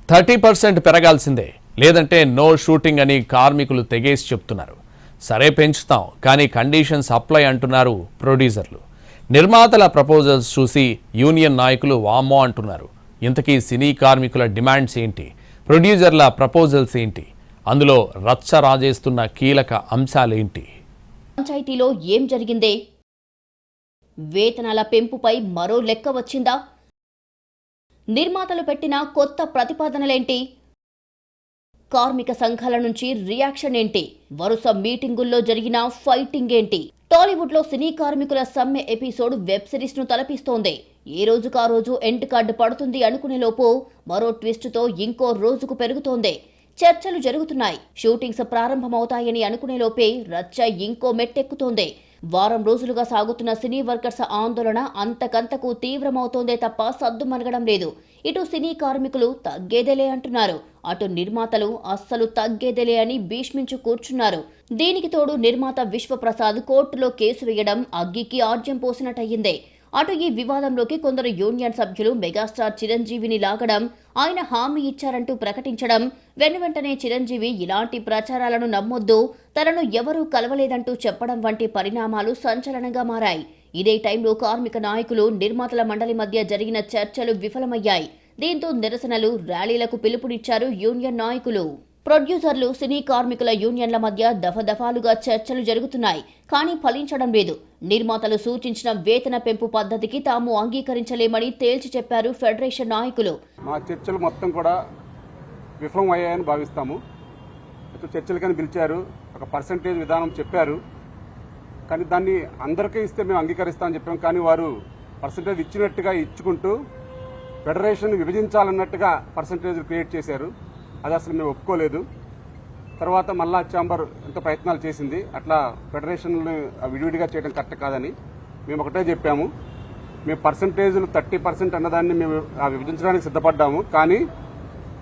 30% పెరగాల్సిందే, లేదంటే no shooting అని కార్మికులు తెగేసి చెప్తున్నారు. సరే పెంచుతాం, కానీ కండిషన్స్ అప్లై అంటున్నారు ప్రొడ్యూసర్లు. నిర్మాతల ప్రపోజల్స్ చూసి యూనియన్ నాయకులు వామ్మో అంటున్నారు. ఇంతకీ సినీ కార్మికుల డిమాండ్స్ ఏంటి, ప్రొడ్యూసర్ల ప్రపోజల్స్ ఏంటి, అందులో రచ్చ రాజేస్తున్న కీలక అంశాలేంటి? పంచాయతీలో ఏం జరిగిందే? వేతనాల పెంపుపై మరో లెక్క వచ్చిందా? నిర్మాతలు పెట్టిన కొత్త ప్రతిపాదనలేంటి? కార్మిక సంఘాల నుంచి రియాక్షన్ ఏంటి? వరుస మీటింగుల్లో జరిగిన ఫైటింగ్ ఏంటి? టాలీవుడ్ లో సినీ కార్మికుల సమ్మె ఎపిసోడ్ వెబ్ సిరీస్ ను తలపిస్తోంది. ఏ రోజుకా రోజు ఎండ్ కార్డు పడుతుంది అనుకునే లోపు మరో ట్విస్ట్ తో ఇంకో రోజుకు పెరుగుతోంది. చర్చలు జరుగుతున్నాయి, షూటింగ్స్ ప్రారంభమవుతాయని అనుకునే లోపే రచ్చ ఇంకో మెట్టెక్కుతోంది. వారం రోజులుగా సాగుతున్న సినీ వర్కర్స్ ఆందోళన అంతకంతకు తీవ్రమవుతోందే తప్ప సద్దుమణగడం లేదు. ఇటు సినీ కార్మికులు తగ్గేదేలే అంటున్నారు, అటు నిర్మాతలు అస్సలు తగ్గేదేలే అని భీష్మించు కూర్చున్నారు. దీనికి తోడు నిర్మాత విశ్వప్రసాద్ కోర్టులో కేసు వేయడం అగ్గికి ఆజ్యం పోసినట్టయిందే. అటు ఈ వివాదంలోకి కొందరు యూనియన్ సభ్యులు మెగాస్టార్ చిరంజీవిని లాగడం, ఆయన హామీ ఇచ్చారంటూ ప్రకటించడం, వెనువెంటనే చిరంజీవి ఇలాంటి ప్రచారాలను నమ్మొద్దు, తనను ఎవరూ కలవలేదంటూ చెప్పడం వంటి పరిణామాలు సంచలనంగా మారాయి. ఇదే టైంలో కార్మిక నాయకులు, నిర్మాతల మండలి మధ్య జరిగిన చర్చలు విఫలమయ్యాయి. దీంతో నిరసనలు, ర్యాలీలకు పిలుపునిచ్చారు యూనియన్ నాయకులు. ప్రొడ్యూసర్లు, సినీ కార్మికుల యూనియన్ల మధ్య దఫదఫాలుగా చర్చలు జరుగుతున్నాయి, కానీ ఫలించడం లేదు. నిర్మాతలు సూచించిన వేతన పెంపు పద్ధతికి తాము అంగీకరించలేమని తేల్చి చెప్పారు ఫెడరేషన్ నాయకులు. మా చర్చలు మొత్తం కూడా విఫలం అయ్యాయని భావిస్తాము. చర్చలకని పిలిచారు, ఒక పర్సంటేజ్ విధానం చెప్పారు, కానీ దాన్ని అందరికీ ఇస్తే మేము అంగీకరిస్తామని చెప్పాము. కానీ వారు పర్సంటేజ్ ఇచ్చినట్టుగా ఇచ్చుకుంటూ ఫెడరేషన్ విభజించాలన్నట్టుగా పర్సంటేజ్ క్రియేట్ చేశారు. అది అసలు మేము ఒప్పుకోలేదు. తర్వాత మళ్ళా ఛాంబర్ ఎంతో ప్రయత్నాలు చేసింది, అట్లా ఫెడరేషన్లు విడివిడిగా చేయడం కరెక్ట్ కాదని మేము ఒకటే చెప్పాము. మేము పర్సంటేజ్లు 30% అన్నదాన్ని మేము విభజించడానికి సిద్ధపడ్డాము. కానీ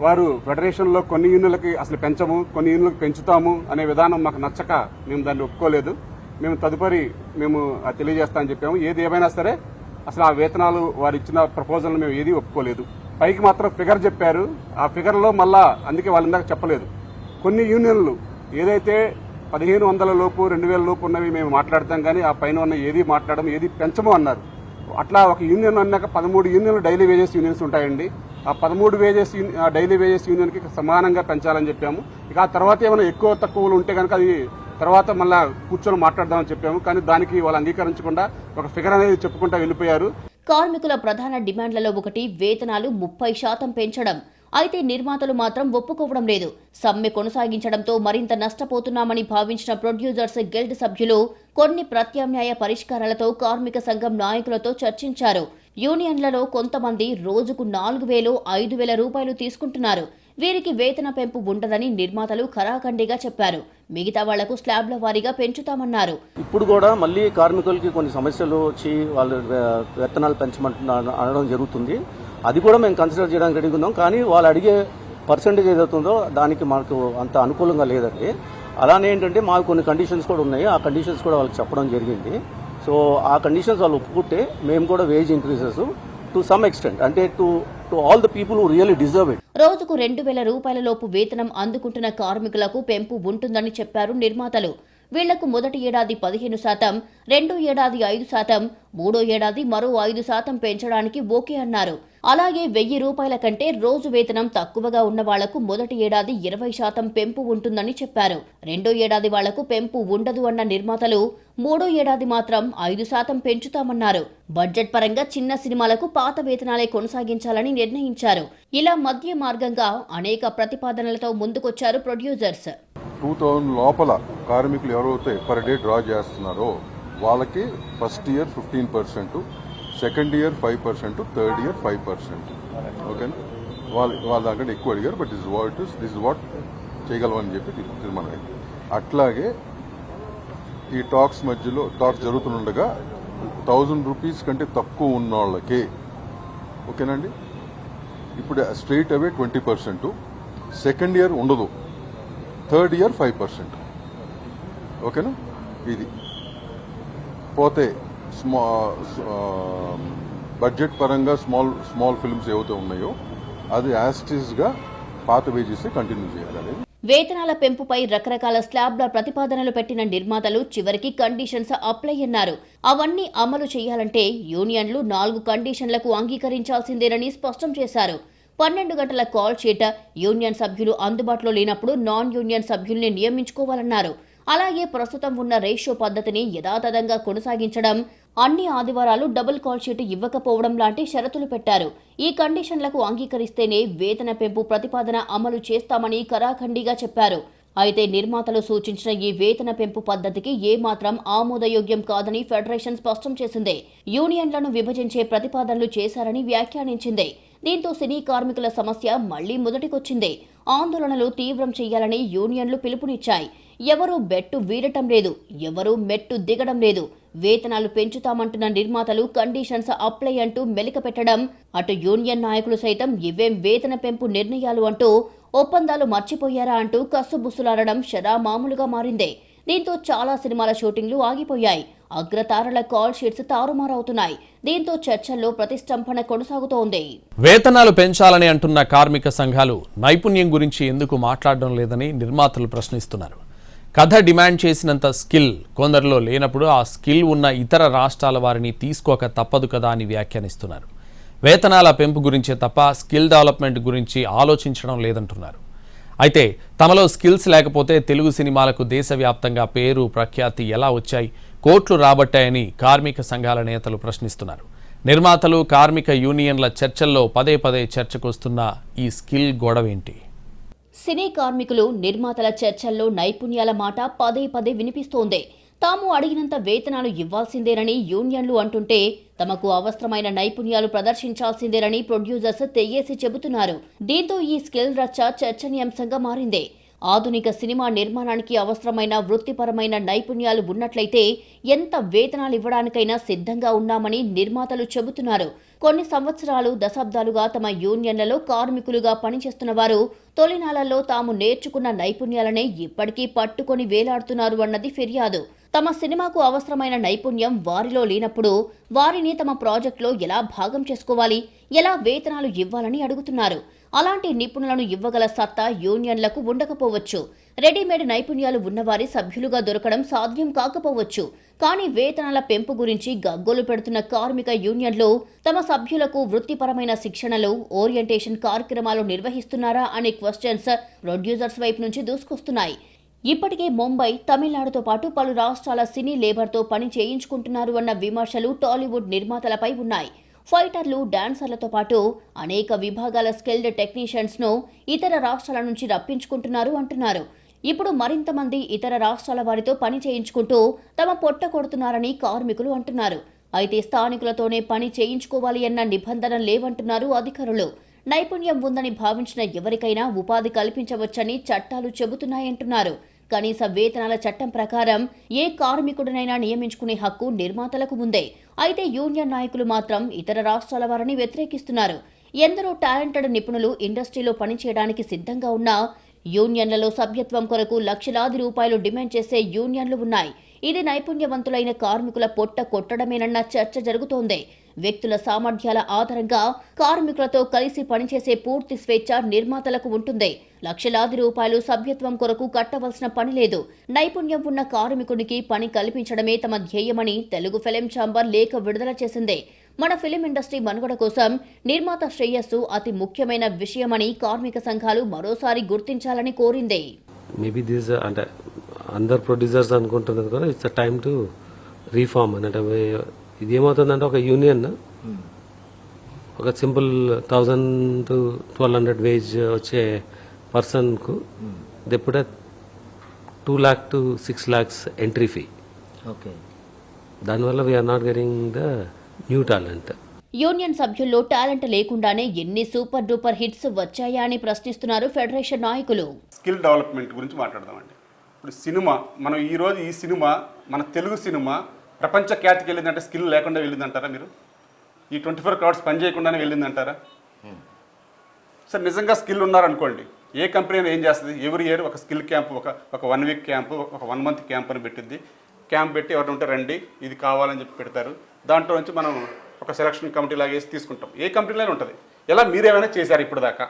వారు ఫెడరేషన్లో కొన్ని యూనియన్లకి అసలు పెంచము, కొన్ని యూనియన్లకు పెంచుతాము అనే విధానం మాకు నచ్చక మేము దాన్ని ఒప్పుకోలేదు. మేము తదుపరి మేము తెలియజేస్తామని చెప్పాము. ఏది ఏమైనా సరే అసలు ఆ వేతనాలు వారు ఇచ్చిన ప్రపోజల్ని మేము ఏది ఒప్పుకోలేదు. పైకి మాత్రం ఫిగర్ చెప్పారు, ఆ ఫిగర్లో మళ్ళా అందుకే వాళ్ళు ఇందాక చెప్పలేదు. కొన్ని యూనియన్లు ఏదైతే 1500 లోపు 2000 లోపు ఉన్నవి మేము మాట్లాడతాం, కానీ ఆ పైన ఉన్న ఏది మాట్లాడము, ఏది పెంచము అన్నారు. అట్లా ఒక యూనియన్ అన్నాక 13 యూనియన్లు డైలీ వేజెస్ యూనియన్స్ ఉంటాయండి. ఆ 13 డైలీ వేజెస్ యూనియన్కి సమానంగా పెంచాలని చెప్పాము. ఇక ఆ తర్వాత ఏమైనా ఎక్కువ తక్కువలు ఉంటే కనుక అది తర్వాత మళ్ళా కూర్చొని మాట్లాడదామని చెప్పాము. కానీ దానికి వాళ్ళు అంగీకరించకుండా ఒక ఫిగర్ అనేది చెప్పుకుంటా వెళ్ళిపోయారు. కార్మికుల ప్రధాన డిమాండ్లలో ఒకటి వేతనాలు 30% పెంచడం. అయితే నిర్మాతలు మాత్రం ఒప్పుకోవడం లేదు. సమ్మె కొనసాగించడంతో మరింత నష్టపోతున్నామని భావించిన ప్రొడ్యూసర్స్ గిల్డ్ సభ్యులు కొన్ని ప్రత్యామ్నాయ పరిష్కారాలతో కార్మిక సంఘం నాయకులతో చర్చించారు. యూనియన్లలో కొంతమంది రోజుకు 4000, 5000 రూపాయలు తీసుకుంటున్నారు. వీరికి వేతన పెంపు ఉండదని నిర్మాతలు ఖరాఖండిగా చెప్పారు. మిగతా వాళ్లకు స్లాబ్ల వారీగా పెంచుతామన్నారు. ఇప్పుడు కూడా మళ్ళీ కార్మికులకి కొన్ని సమస్యలు వచ్చి వాళ్ళు వేతనాలు పెంచమంటున్నారు అనడం జరుగుతుంది. అది కూడా మేము కన్సిడర్ చేయడానికి రెడీగా ఉన్నాం. కానీ వాళ్ళు అడిగే పర్సెంటేజ్ ఏదవుతుందో దానికి మాకు అంత అనుకూలంగా లేదండి. అలానే ఏంటంటే మాకు కొన్ని కండిషన్స్ కూడా ఉన్నాయి, ఆ కండిషన్స్ కూడా వాళ్ళకి చెప్పడం జరిగింది. సో ఆ కండిషన్స్ వాళ్ళు ఒప్పుకుంటే మేము కూడా wage increases to some extent, అంటే to all the people who really deserve it. రోజుకు 2000 రూపాయల లోపు వేతనం అందుకుంటున్న కార్మికులకు పెంపు ఉంటుందని చెప్పారు నిర్మాతలు. వీళ్లకు మొదటి ఏడాది 15%, రెండో ఏడాది 5%, మూడో ఏడాది మరో 5% పెంచడానికి ఓకే అన్నారు. అలాగే 1000 రూపాయల కంటే రోజు వేతనం తక్కువగా ఉన్న వాళ్లకు మొదటి ఏడాది 20% పెంపు ఉంటుందని చెప్పారు. రెండో ఏడాది వాళ్లకు పెంపు ఉండదు అన్న నిర్మాతలు మూడో ఏడాది మాత్రం 5% పెంచుతామన్నారు. బడ్జెట్ పరంగా చిన్న సినిమాలకు పాత వేతనాలే కొనసాగించాలని నిర్ణయించారు. ఇలా మధ్య మార్గంగా అనేక ప్రతిపాదనలతో ముందుకొచ్చారు ప్రొడ్యూసర్స్. 2000 లోపల కార్మికులు ఎవరైతే పర్ డే డ్రా చేస్తున్నారో వాళ్ళకి first year 15%, second year 5%, third year 5%. ఓకేనా, వాళ్ళ దాంట్లో ఎక్కువ అడిగారు. బట్ దిస్ ఇస్ వాట్ చేయగలమని చెప్పి తీర్మానం అయింది. అట్లాగే ఈ టాక్స్ మధ్యలో టాక్స్ జరుగుతుండగా 1000 రూపీస్ కంటే తక్కువ ఉన్న వాళ్ళకి ఓకేనండి ఇప్పుడు స్ట్రైట్ అవే 20%, సెకండ్ ఇయర్ ఉండదు, థర్డ్ ఇయర్ 5%. ఓకేనా, ఇది పోతే బడ్జెట్ పరంగా స్మాల్ ఫిల్మ్స్ ఏవైతే ఉన్నాయో అది యాస్టీస్గా పాత వేజెస్ కంటిన్యూ చేయాలి అనేది. వేతనాల పెంపుపై రకరకాల స్లాబ్ల ప్రతిపాదనలు పెట్టిన నిర్మాతలు చివరికి కండిషన్స్ అప్లై అన్నారు. అవన్నీ అమలు చేయాలంటే యూనియన్లు 4 కండిషన్లకు అంగీకరించాల్సిందేనని స్పష్టం చేశారు. 12 గంటల కాల్ షీట్, యూనియన్ సభ్యులు అందుబాటులో లేనప్పుడు నాన్ యూనియన్ సభ్యుల్ని నియమించుకోవాలన్నారు. అలాగే ప్రస్తుతం ఉన్న రేషియో పద్ధతిని యథాతథంగా కొనసాగించడం, అన్ని ఆదివారాలు డబుల్ కాల్ షీట్ ఇవ్వకపోవడం లాంటి షరతులు పెట్టారు. ఈ కండిషన్లకు అంగీకరిస్తేనే వేతన పెంపు ప్రతిపాదన అమలు చేస్తామని కరాఖండిగా చెప్పారు. అయితే నిర్మాతలు సూచించిన ఈ వేతన పెంపు పద్ధతికి ఏమాత్రం ఆమోదయోగ్యం కాదని ఫెడరేషన్ స్పష్టం చేసింది. యూనియన్లను విభజించే ప్రతిపాదనలు చేశారని వ్యాఖ్యానించింది. దీంతో సినీ కార్మికుల సమస్య మళ్లీ మొదటికొచ్చింది. ఆందోళనలు తీవ్రం చేయాలని యూనియన్లు పిలుపునిచ్చాయి. ఎవరూ బెట్టు వీడటం లేదు, ఎవరూ మెట్టు దిగడం లేదు. వేతనాలు పెంచుతామంటున్న నిర్మాతలు కండిషన్స్ అప్లై అంటూ మెలిక పెట్టడం, అటు యూనియన్ నాయకులు సైతం ఇవేం వేతన పెంపు నిర్ణయాలు అంటూ ఒప్పందాలు మర్చిపోయారా అంటూ కస్సుబుస్సులాడడం మామూలుగా మారింది. దీంతో చాలా సినిమాల షూటింగ్లు ఆగిపోయాయి. అగ్రతారల కాల్ షీట్స్ తారుమారవుతున్నాయి. దీంతో చర్చల్లో ప్రతిష్టంభన కొనసాగుతోంది. వేతనాలు పెంచాలని అంటున్న కార్మిక సంఘాలు నైపుణ్యం గురించి ఎందుకు మాట్లాడడం లేదని నిర్మాతలు ప్రశ్నిస్తున్నారు. కథ డిమాండ్ చేసినంత స్కిల్ కొందరిలో లేనప్పుడు ఆ స్కిల్ ఉన్న ఇతర రాష్ట్రాల వారిని తీసుకోక తప్పదు కదా అని వ్యాఖ్యానిస్తున్నారు. వేతనాల పెంపు గురించే తప్ప స్కిల్ డెవలప్మెంట్ గురించి ఆలోచించడం లేదంటున్నారు. అయితే తమలో స్కిల్స్ లేకపోతే తెలుగు సినిమాలకు దేశవ్యాప్తంగా పేరు ప్రఖ్యాతి ఎలా వచ్చాయి, కోట్లు రాబట్టాయని కార్మిక సంఘాల నేతలు ప్రశ్నిస్తున్నారు. నిర్మాతలు కార్మిక యూనియన్ల చర్చల్లో పదే పదే చర్చకొస్తున్న ఈ స్కిల్ గొడవేంటి? సినీ కార్మికులు నిర్మాతల చర్చల్లో నైపుణ్యాల మాట పదే పదే వినిపిస్తోంది. తాము అడిగినంత వేతనాలు ఇవ్వాల్సిందేనని యూనియన్లు అంటుంటే తమకు అవసరమైన నైపుణ్యాలు ప్రదర్శించాల్సిందేనని ప్రొడ్యూసర్స్ తెగేసి చెబుతున్నారు. దీంతో ఈ స్కిల్ రచ్చ చర్చనీయాంశంగా మారింది. ఆధునిక సినిమా నిర్మాణానికి అవసరమైన వృత్తిపరమైన నైపుణ్యాలు ఉన్నట్లయితే ఎంత వేతనాలు ఇవ్వడానికైనా సిద్ధంగా ఉన్నామని నిర్మాతలు చెబుతున్నారు. కొన్ని సంవత్సరాలు, దశాబ్దాలుగా తమ యూనియన్లలో కార్మికులుగా పనిచేస్తున్న వారు తొలినాళ్లలో తాము నేర్చుకున్న నైపుణ్యాలనే ఇప్పటికీ పట్టుకొని వేలాడుతున్నారు అన్నది ఫిర్యాదు. తమ సినిమాకు అవసరమైన నైపుణ్యం వారిలో లేనప్పుడు వారిని తమ ప్రాజెక్టులో ఎలా భాగం చేసుకోవాలి, ఎలా వేతనాలు ఇవ్వాలని అడుగుతున్నారు. అలాంటి నిపుణులను ఇవ్వగల సత్తా యూనియన్లకు ఉండకపోవచ్చు. రెడీమేడ్ నైపుణ్యాలు ఉన్నవారి సభ్యులుగా దొరకడం సాధ్యం కాకపోవచ్చు. కానీ వేతనాల పెంపు గురించి గగ్గోలు పెడుతున్న కార్మిక యూనియన్లు తమ సభ్యులకు వృత్తిపరమైన శిక్షణలు, ఓరియంటేషన్ కార్యక్రమాలు నిర్వహిస్తున్నారా అనే క్వశ్చన్స్ ప్రొడ్యూసర్స్ వైపు నుంచి దూసుకొస్తున్నాయి. ఇప్పటికే ముంబై, తమిళనాడుతో పాటు పలు రాష్ట్రాల సినీ లేబర్తో పని చేయించుకుంటున్నారు అన్న విమర్శలు టాలీవుడ్ నిర్మాతలపై ఉన్నాయి. ఫైటర్లు, డాన్సర్లతో పాటు అనేక విభాగాల స్కిల్డ్ టెక్నీషియన్స్ను ఇతర రాష్ట్రాల నుంచి రప్పించుకుంటున్నారు అంటున్నారు. ఇప్పుడు మరింత మంది ఇతర రాష్ట్రాల వారితో పని చేయించుకుంటూ తమ పొట్ట కొడుతున్నారని కార్మికులు అంటున్నారు. అయితే స్థానికులతోనే పని చేయించుకోవాలి అన్న నిబంధన లేవంటున్నారు అధికారులు. నైపుణ్యం ఉందని భావించిన ఎవరికైనా ఉపాధి కల్పించవచ్చని చట్టాలు చెబుతున్నాయంటున్నారు. కనీస వేతనాల చట్టం ప్రకారం ఏ కార్మికుడినైనా నియమించుకునే హక్కు నిర్మాతలకు ఉందే. అయితే యూనియన్ నాయకులు మాత్రం ఇతర రాష్ట్రాల వారిని వ్యతిరేకిస్తున్నారు. ఎందరో టాలెంటెడ్ నిపుణులు ఇండస్ట్రీలో పనిచేయడానికి సిద్ధంగా ఉన్నా యూనియన్లలో సభ్యత్వం కొరకు లక్షలాది రూపాయలు డిమాండ్ చేసే యూనియన్లు ఉన్నాయి. ఇది నైపుణ్యవంతులైన కార్మికుల పొట్ట కొట్టడమేనన్న చర్చ జరుగుతోంది. వ్యక్తుల సామర్థ్యాల ఆధారంగా కార్మికులతో కలిసి పనిచేసే పూర్తి స్వేచ్ఛ నిర్మాతలకు ఉంటుంది. లక్షలాది రూపాయలు సభ్యత్వం కొరకు కట్టవలసిన పని లేదు. నైపుణ్యం ఉన్న కార్మికునికి పని కల్పించడమే తమ ధ్యేయమని తెలుగు ఫిలిం ఛాంబర్ లేఖ విడుదల చేసింది. మన ఫిలిం ఇండస్ట్రీ మనుగడ కోసం నిర్మాత శ్రేయస్సు అతి ముఖ్యమైన విషయమని కార్మిక సంఘాలు మరోసారి గుర్తించాలని కోరింది. మేబీ దిస్ అంటే అందరు ప్రొడ్యూసర్స్ అనుకుంటున్నది కూడా it's a time to reform అంటే ఇది ఏమవుతుందంటే ఒక యూనియన్ ఒక సింపుల్ 1000 to 1200 వేజ్ వచ్చే పర్సన్కు దెప్పుడే 2 lakh to 6 lakhs entry fee. Okay, దానివల్ల we are not getting the new talent. Union సభ్యుల్లో టాలెంట్ లేకుండానే ఎన్ని సూపర్ డూపర్ హిట్స్ వచ్చాయా అని ప్రశ్నిస్తున్నారు ఫెడరేషన్ నాయకులు. స్కిల్ డెవలప్మెంట్ గురించి మాట్లాడదామండి. ఇప్పుడు సినిమా, మనం ఈరోజు ఈ సినిమా, మన తెలుగు సినిమా ప్రపంచ ఖ్యాతికి వెళ్ళిందంటే స్కిల్ లేకుండా వెళ్ళిందంటారా? మీరు ఈ 24 crores పని చేయకుండానే వెళ్ళిందంటారా? సార్ నిజంగా స్కిల్ ఉన్నారనుకోండి, ఏ కంపెనీ ఏం చేస్తుంది? ఎవ్రీ ఇయర్ ఒక స్కిల్ క్యాంప్, ఒక 1 week క్యాంపు, ఒక 1 month క్యాంప్ అని పెట్టింది. క్యాంప్ పెట్టి ఎవరు ఉంటే రండి, ఇది కావాలని చెప్పి పెడతారు. దాంట్లో నుంచి మనం ఒక సెలక్షన్ కమిటీ లాగా వేసి తీసుకుంటాం. ఏ కంపెనీలోనే ఉంటుంది. ఎలా మీరేమైనా చేశారు ఇప్పుడు దాకా?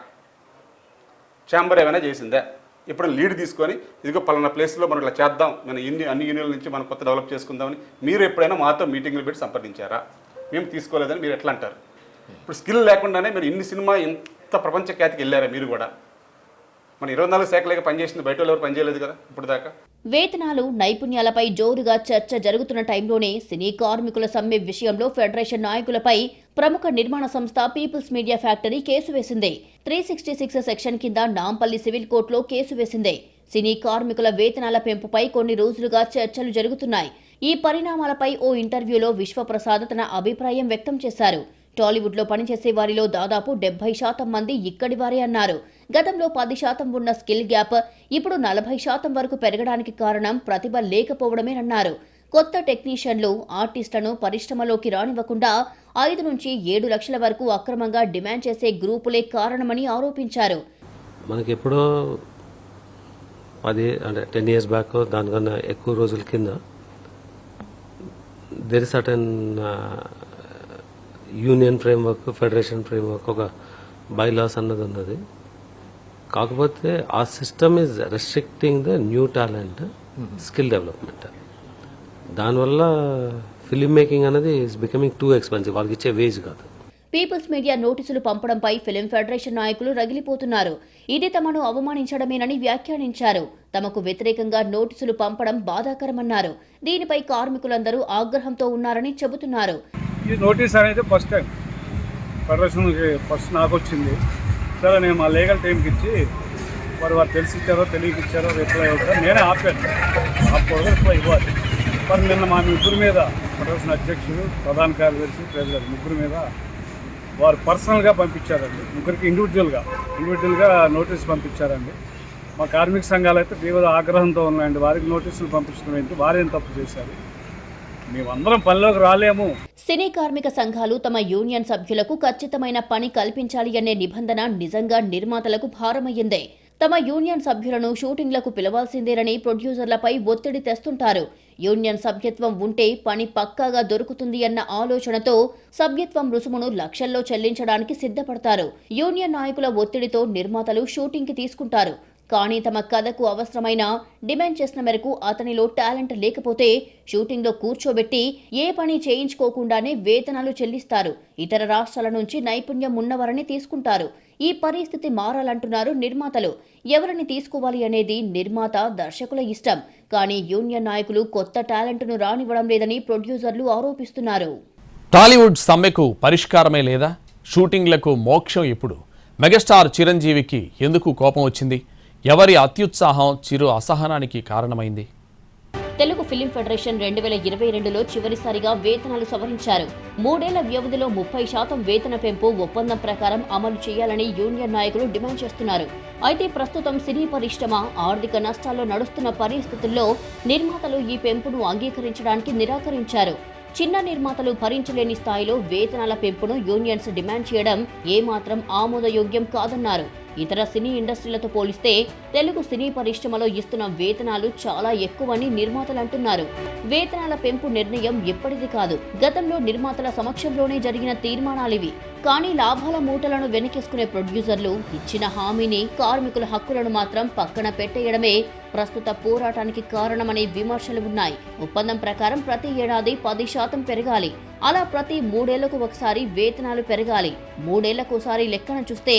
ఛాంబర్ ఏమైనా చేసిందా? ఇప్పుడు లీడ్ తీసుకొని ఇదిగో పలానా ప్లేస్లో మనం ఇలా చేద్దాం, మన అన్ని యూనియన్ల నుంచి మనం కొత్త డెవలప్ చేసుకుందామని మీరు ఎప్పుడైనా మాతో మీటింగ్లు పెట్టి సంప్రదించారా? మేము తీసుకోలేదని మీరు ఎట్లా అంటారు? ఇప్పుడు స్కిల్ లేకుండానే మీరు ఇన్ని సినిమా ఇంత ప్రపంచ ఖ్యాతికి వెళ్ళారా మీరు కూడా? మన 24 శాఖలేక పనిచేసింది, బయట ఎవరు పనిచేయలేదు కదా ఇప్పుడు దాకా. వేతనాలు, నైపుణ్యాలపై జోరుగా చర్చ జరుగుతున్న టైంలోనే సినీ కార్మికుల సమ్మె విషయంలో ఫెడరేషన్ నాయకులపై ప్రముఖ నిర్మాణ సంస్థ పీపుల్స్ మీడియా ఫ్యాక్టరీ కేసు వేసింది. 366 సెక్షన్ కింద నాంపల్లి సివిల్ కోర్టులో కేసు వేసింది. సినీ కార్మికుల వేతనాల పెంపుపై కొన్ని రోజులుగా చర్చలు జరుగుతున్నాయి. ఈ పరిణామాలపై ఓ ఇంటర్వ్యూలో విశ్వప్రసాద్ తన అభిప్రాయం వ్యక్తం చేశారు. టాలీవుడ్లో పనిచేసే వారిలో దాదాపు 70% మంది ఇక్కడి వారే అన్నారు. గతంలో 10% ఉన్న స్కిల్ గ్యాప్ ఇప్పుడు 40% వరకు పెరగడానికి కారణం ప్రతిభ లేకపోవడమేనన్నారు. కొత్త టెక్నీషియన్లు, ఆర్టిస్టులను పరిశ్రమలోకి రానివ్వకుండా 5 నుంచి 7 లక్షల వరకు అక్రమంగా డిమాండ్ చేసే గ్రూపులే కారణమని ఆరోపించారు. మనకి ఎప్పుడో 10 years బ్యాక్, దానికన్నా ఎక్కువ రోజుల కింద there certain union framework, federation framework, ఒక బైలాస్ అన్నది ఉన్నది. కాకపోతే ఆ system is restricting the new talent, skill development. దానివల్ల ఫిల్మ్ మేకింగ్ అనేది ఈజ్ బికమింగ్ టూ ఎక్స్పెన్సివ్. వాళ్ళకి ఇచ్చే వేజ్ కాదు. పీపుల్స్ మీడియా నోటీసులు పంపడంపై ఫిలిం ఫెడరేషన్ నాయకులు రగిలిపోతున్నారు. ఇది తమను అవమానించడమేనని వ్యాఖ్యానించారు. తమకు వ్యతిరేకంగా నోటీసులు పంపడం బాధాకరమన్నారు. దీనిపై కార్మికులందరూ ఆగ్రహంతో ఉన్నారని చెబుతున్నారు. ఈ నోటీస్ అనేది ఫస్ట్ టైం ఫెడరేషన్కి ఫస్ట్ నాకు వచ్చింది. సరే, నేను మా లీగల్ టీంకి ఇచ్చి వారు తెలిసి ఇచ్చారో తెలియకిచ్చారో రిప్లై అవుతారో నేనే ఆపాను. ఆపకూడదు, రిప్లై ఇవ్వాలి. మరి నిన్న మా ముగ్గురు మీద ఫెడరేషన్ అధ్యక్షుడు, ప్రధాన కార్యదర్శి, ప్రెసిడెంట్ ముగ్గురు మీద వారు పర్సనల్గా పంపించారండి. ముగ్గురికి ఇండివిజువల్గా నోటీస్ పంపించారండి. మా కార్మిక సంఘాలు అయితే తీవ్ర ఆగ్రహంతో ఉన్నాయండి. వారికి నోటీసులు పంపించడం ఏంటి? వారేం తప్పు చేశారు? మేమందరం పనిలోకి రాలేము. సినీ కార్మిక సంఘాలు తమ యూనియన్ సభ్యులకు ఖచ్చితమైన పని కల్పించాలి అనే నిబంధన నిజంగా నిర్మాతలకు భారమయ్యిందే. తమ యూనియన్ సభ్యులను షూటింగ్లకు పిలవాల్సిందేనని ప్రొడ్యూసర్లపై ఒత్తిడి తెస్తుంటారు. యూనియన్ సభ్యత్వం ఉంటే పని పక్కాగా దొరుకుతుంది అన్న ఆలోచనతో సభ్యత్వం రుసుమును లక్షల్లో చెల్లించడానికి సిద్ధపడతారు. యూనియన్ నాయకుల ఒత్తిడితో నిర్మాతలు షూటింగ్కి తీసుకుంటారు. కానీ తమ కథకు అవసరమైన డిమాండ్ చేసిన మేరకు అతనిలో టాలెంట్ లేకపోతే షూటింగ్లో కూర్చోబెట్టి ఏ పని చేయించుకోకుండానే వేతనాలు చెల్లిస్తారు. ఇతర రాష్ట్రాల నుంచి నైపుణ్యం ఉన్నవారిని తీసుకుంటారు. ఈ పరిస్థితి మారాలంటున్నారు నిర్మాతలు. ఎవరిని తీసుకోవాలి అనేది నిర్మాత, దర్శకుల ఇష్టం. కానీ యూనియన్ నాయకులు కొత్త టాలెంట్ను రానివ్వడం లేదని ప్రొడ్యూసర్లు ఆరోపిస్తున్నారు. టాలీవుడ్ సమ్మెకు పరిష్కారమే లేదా? షూటింగ్లకు మోక్షం ఎప్పుడు? మెగాస్టార్ చిరంజీవికి ఎందుకు కోపం వచ్చింది? ఎవరి అత్యుత్సాహం చిరు అసహనానికి కారణమైంది? తెలుగు ఫిలిం ఫెడరేషన్ 2022లో చివరిసారిగా వేతనాలు సవరించారు. 3 ఏళ్ల వ్యవధిలో 30% వేతన పెంపు ఒప్పందం ప్రకారం అమలు చేయాలని యూనియన్ నాయకులు డిమాండ్ చేస్తున్నారు. అయితే ప్రస్తుతం సినీ పరిశ్రమ ఆర్థిక నష్టాల్లో నడుస్తున్న పరిస్థితుల్లో నిర్మాతలు ఈ పెంపును అంగీకరించడానికి నిరాకరించారు. చిన్న నిర్మాతలు భరించలేని స్థాయిలో వేతనాల పెంపును యూనియన్స్ డిమాండ్ చేయడం ఏమాత్రం ఆమోదయోగ్యం కాదన్నారు. ఇతర సినీ ఇండస్ట్రీలతో పోలిస్తే తెలుగు సినీ పరిశ్రమలో ఇస్తున్న వేతనాలు చాలా ఎక్కువని నిర్మాతలు అంటున్నారు. వేతనాల పెంపు నిర్ణయం ఎప్పటిది కాదు. గతంలో నిర్మాతల సమక్షంలోనే జరిగిన తీర్మానాలివి. కానీ లాభాల మూటలను వెనకేసుకునే ప్రొడ్యూసర్లు ఇచ్చిన హామీని, కార్మికుల హక్కులను మాత్రం పక్కన పెట్టేయడమే ప్రస్తుత పోరాటానికి కారణమనే విమర్శలు ఉన్నాయి. ఒప్పందం ప్రకారం ప్రతి ఏడాది 10% పెరగాలి. అలా ప్రతి 3 ఏళ్లకు ఒకసారి వేతనాలు పెరగాలి. 3 ఏళ్లకోసారి లెక్కన చూస్తే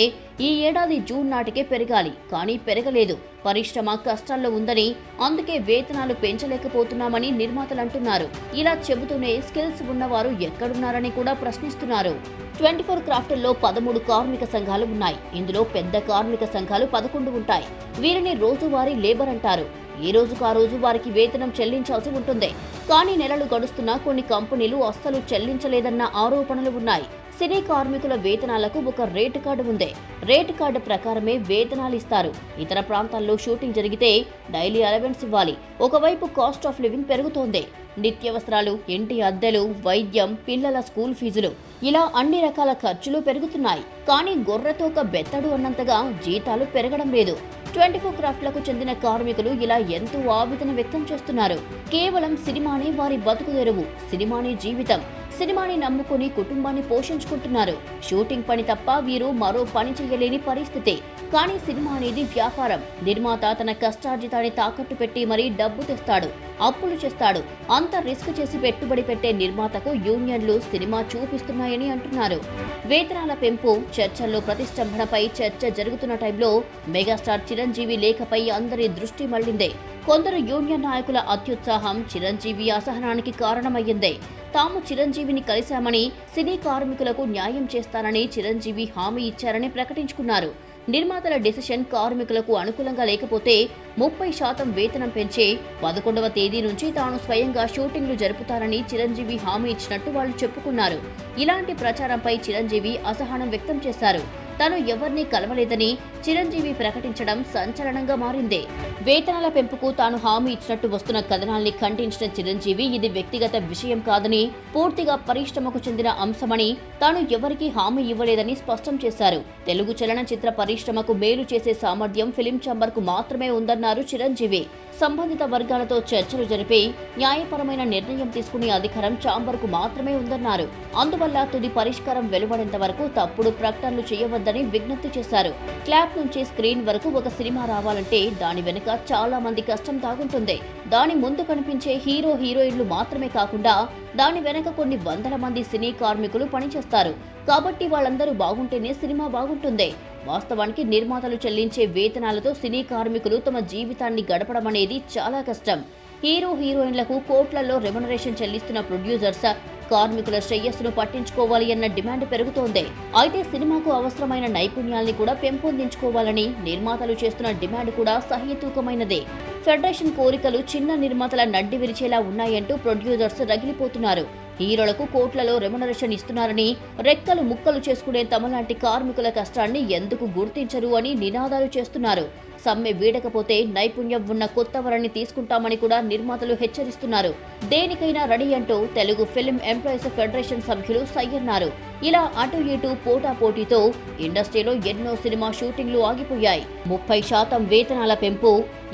ఈ ఏడాది జూన్ నాటికే పెరగాలి. కానీ పెరగలేదు. పరిశ్రమ కష్టాల్లో ఉందని, అందుకే వేతనాలు పెంచలేకపోతున్నామని నిర్మాతలు అంటున్నారు. ఇలా చెబుతూనే స్కిల్స్ ఉన్నవారు ఎక్కడున్నారని కూడా ప్రశ్నిస్తున్నారు. 24 క్రాఫ్ట్లో 13 కార్మిక సంఘాలు ఉన్నాయి. ఇందులో పెద్ద కార్మిక సంఘాలు 11 ఉంటాయి. వీరిని రోజువారీ లేబర్ అంటారు. ఏ రోజుకు ఆ రోజు వారికి వేతనం చెల్లించాల్సి ఉంటుంది. కానీ నెలలు గడుస్తున్నా కొన్ని కంపెనీలు అస్సలు చెల్లించలేదన్న ఆరోపణలు ఉన్నాయి. సినీ కార్మికుల వేతనాలకు ఒక రేటు కార్డు ఉంది. రేటు కార్డు ప్రకారమే వేతనాలు ఇస్తారు. ఇతర ప్రాంతాల్లో షూటింగ్ జరిగితే డైలీ అలవెన్స్ ఇవ్వాలి. ఒకవైపు కాస్ట్ ఆఫ్ లివింగ్ పెరుగుతోంది. నిత్యావసరాలు, ఇంటి అద్దెలు, వైద్యం, పిల్లల స్కూల్ ఫీజులు, ఇలా అన్ని రకాల ఖర్చులు పెరుగుతున్నాయి. కానీ గొర్రెతోక బెత్తడు అన్నంతగా జీతాలు పెరగడం లేదు. 24 క్రాఫ్ట్లకు చెందిన కార్మికులు ఇలా ఎంతో ఆవేదన వ్యక్తం చేస్తున్నారు. కేవలం సినిమానే వారి బతుకు తెరువు, సినిమానే జీవితం. సినిమాని నమ్ముకుని కుటుంబాన్ని పోషించుకుంటున్నారు. షూటింగ్ పని తప్ప వీరు మరో పని చేయలేని పరిస్థితి. కానీ సినిమా అనేది వ్యాపారం. నిర్మాత తన కష్టార్జితాన్ని తాకట్టు పెట్టి మరీ డబ్బు తెస్తాడు, అప్పులు చేస్తాడు. అంత రిస్క్ చేసి పెట్టుబడి పెట్టే నిర్మాతకు యూనియన్లు సినిమా చూపిస్తున్నాయని అంటున్నారు. వేతనాల పెంపు చర్చల్లో ప్రతిష్టంభనపై చర్చ జరుగుతున్న టైంలో మెగాస్టార్ చిరంజీవి లేఖపై అందరి దృష్టి మళ్లిందే. కొందరు యూనియన్ నాయకుల అత్యుత్సాహం చిరంజీవి అసహనానికి కారణమయ్యిందే. తాము చిరంజీవిని కలిశామని, సినీ కార్మికులకు న్యాయం చేస్తానని చిరంజీవి హామీ ఇచ్చారని ప్రకటించుకున్నారు. నిర్మాతల డెసిషన్ కార్మికులకు అనుకూలంగా లేకపోతే 30% వేతనం పెంచే 11వ తేదీ నుంచి తాను స్వయంగా షూటింగ్లు జరుపుతారని చిరంజీవి హామీ ఇచ్చినట్టు వాళ్ళు చెప్పుకున్నారు. ఇలాంటి ప్రచారంపై చిరంజీవి అసహనం వ్యక్తం చేశారు. తాను ఎవరినీ కలవలేదని చిరంజీవి ప్రకటించడం సంచలనంగా మారింది. వేతనాల పెంపుకు తాను హామీ ఇచ్చినట్టు వస్తున్న కథనాల్ని ఖండించిన చిరంజీవి ఇది వ్యక్తిగత విషయం కాదని, పూర్తిగా పరిశ్రమకు చెందిన అంశమని, తాను ఎవరికీ హామీ ఇవ్వలేదని స్పష్టం చేశారు. తెలుగు చలనచిత్ర పరిశ్రమకు మేలు చేసే సామర్థ్యం ఫిలిం ఛాంబర్కు మాత్రమే ఉందన్నారు చిరంజీవి. సంబంధిత వర్గాలతో చర్చలు జరిపి న్యాయపరమైన నిర్ణయం తీసుకునే అధికారం ఛాంబర్కు మాత్రమే ఉందన్నారు. అందువల్ల తుది పరిష్కారం వెలువడేంత వరకు తప్పుడు ప్రకటనలు చేయవద్దని విజ్ఞప్తి చేశారు. క్లాప్ నుంచి స్క్రీన్ వరకు ఒక సినిమా రావాలంటే దాని వెనుక చాలా మంది కష్టం తాగుంటుంది. దాని ముందు కనిపించే హీరో హీరోయిన్లు మాత్రమే కాకుండా దాని వెనక కొన్ని వందల మంది సినీ కార్మికులు పనిచేస్తారు. కాబట్టి వాళ్ళందరూ బాగుంటేనే సినిమా బాగుంటుంది. వాస్తవానికి నిర్మాతలు చెల్లించే వేతనాలతో సినీ కార్మికులు తమ జీవితాన్ని గడపడం అనేది చాలా కష్టం. హీరో హీరోయిన్లకు కోట్లలో రెమ్యునరేషన్ చెల్లిస్తున్న ప్రొడ్యూసర్స్ కార్మికుల శ్రేయస్సును పట్టించుకోవాలి అన్న డిమాండ్ పెరుగుతోంది. అయితే సినిమాకు అవసరమైన నైపుణ్యాల్ని కూడా పెంపొందించుకోవాలని నిర్మాతలు చేస్తున్న డిమాండ్ కూడా సహేతుకమైనదే. ఫెడరేషన్ కోరికలు చిన్న నిర్మాతల నడ్డి విరిచేలా ఉన్నాయంటూ ప్రొడ్యూసర్స్ రగిలిపోతున్నారు. హీరోలకు కోట్లలో రెమ్యునరేషన్ ఇస్తున్నారని, రెక్కలు ముక్కలు చేసుకునే తమలాంటి కార్మికుల కష్టాన్ని ఎందుకు గుర్తించరు అని నినాదాలు చేస్తున్నారు. సమ్మె వీడకపోతే నైపుణ్యం ఉన్న కొత్త వరాన్ని తీసుకుంటామని కూడా నిర్మాతలు హెచ్చరిస్తున్నారు. దేనికైనా రెడీ అంటూ తెలుగు ఫిల్మ్ ఎంప్లాయీస్ ఫెడరేషన్ సభ్యులు సై అన్నారు. ఇలా అటు ఇటు పోటాపోటీతో ఇండస్ట్రీలో ఎన్నో సినిమా షూటింగ్లు ఆగిపోయాయి. 30% వేతనాల పెంపు,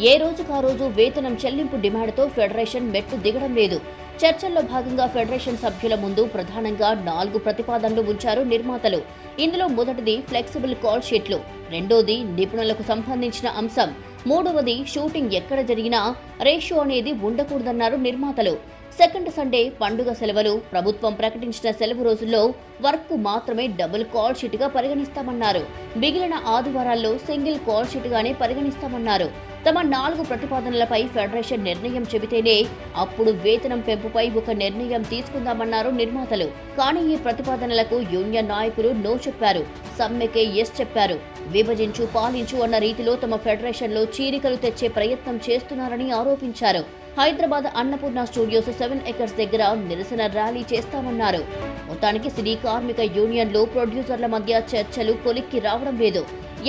ఏ రోజుకా రోజు వేతనం చెల్లింపు డిమాండ్తో ఫెడరేషన్ మెట్టు దిగడం లేదు. చర్చల్లో భాగంగా ఫెడరేషన్ సభ్యుల ముందు ప్రధానంగా 4 ప్రతిపాదనలు ఉంచారు నిర్మాతలు. ఇందులో మొదటిది ఫ్లెక్సిబుల్ కాల్ షీట్లు, రెండోది నిపుణులకు సంబంధించిన అంశం, మూడవది షూటింగ్ ఎక్కడ జరిగినా రేషియో అనేది ఉండకూడదన్నారు నిర్మాతలు. సెకండ్ సండే, పండుగ సెలవులు, ప్రభుత్వం ప్రకటించిన సెలవు రోజుల్లో వర్క్ మాత్రమే డబుల్ కాల్ షీట్ గా పరిగణిస్తామన్నారు. మిగిలిన ఆదివారాల్లో సింగిల్ కాల్ షీట్ గానే పరిగణిస్తామన్నారు. తమ 4 ప్రతిపాదనలపై ఫెడరేషన్ నిర్ణయం చెబితేనే అప్పుడు వేతనం పెంపుపై ఒక నిర్ణయం తీసుకుందామన్నారు నిర్మాతలు. కానీ ఈ ప్రతిపాదనలకు యూనియన్ నాయకులు నో చెప్పారు. సమ్మెకే ఎస్ చెప్పారు. విభజించు పాలించు అన్న రీతిలో తమ ఫెడరేషన్లో చీలికలు తెచ్చే ప్రయత్నం చేస్తున్నారని ఆరోపించారు. హైదరాబాద్ అన్నపూర్ణ స్టూడియోస్ 7 ఎకర్స్ దగ్గర నిరసన ర్యాలీ చేస్తామన్నారు. మొత్తానికి సినీ కార్మిక యూనియన్లు, ప్రొడ్యూసర్ల మధ్య చర్చలు కొలిక్కి రావడం లేదు.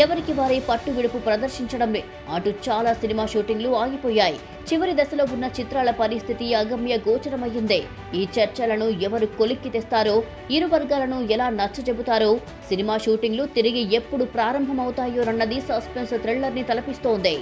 ఎవరికి వారే పట్టు విడుపు ప్రదర్శించడంలే. అటు చాలా సినిమా షూటింగ్లు ఆగిపోయాయి. చివరి దశలో ఉన్న చిత్రాల పరిస్థితి అగమ్య గోచరమయ్యిందే. ఈ చర్చలను ఎవరు కొలిక్కి తెస్తారో, ఇరు వర్గాలను ఎలా నచ్చజెబుతారో, సినిమా షూటింగ్లు తిరిగి ఎప్పుడు ప్రారంభమవుతాయోనన్నది సస్పెన్స్ థ్రిల్లర్ ని తలపిస్తోంది.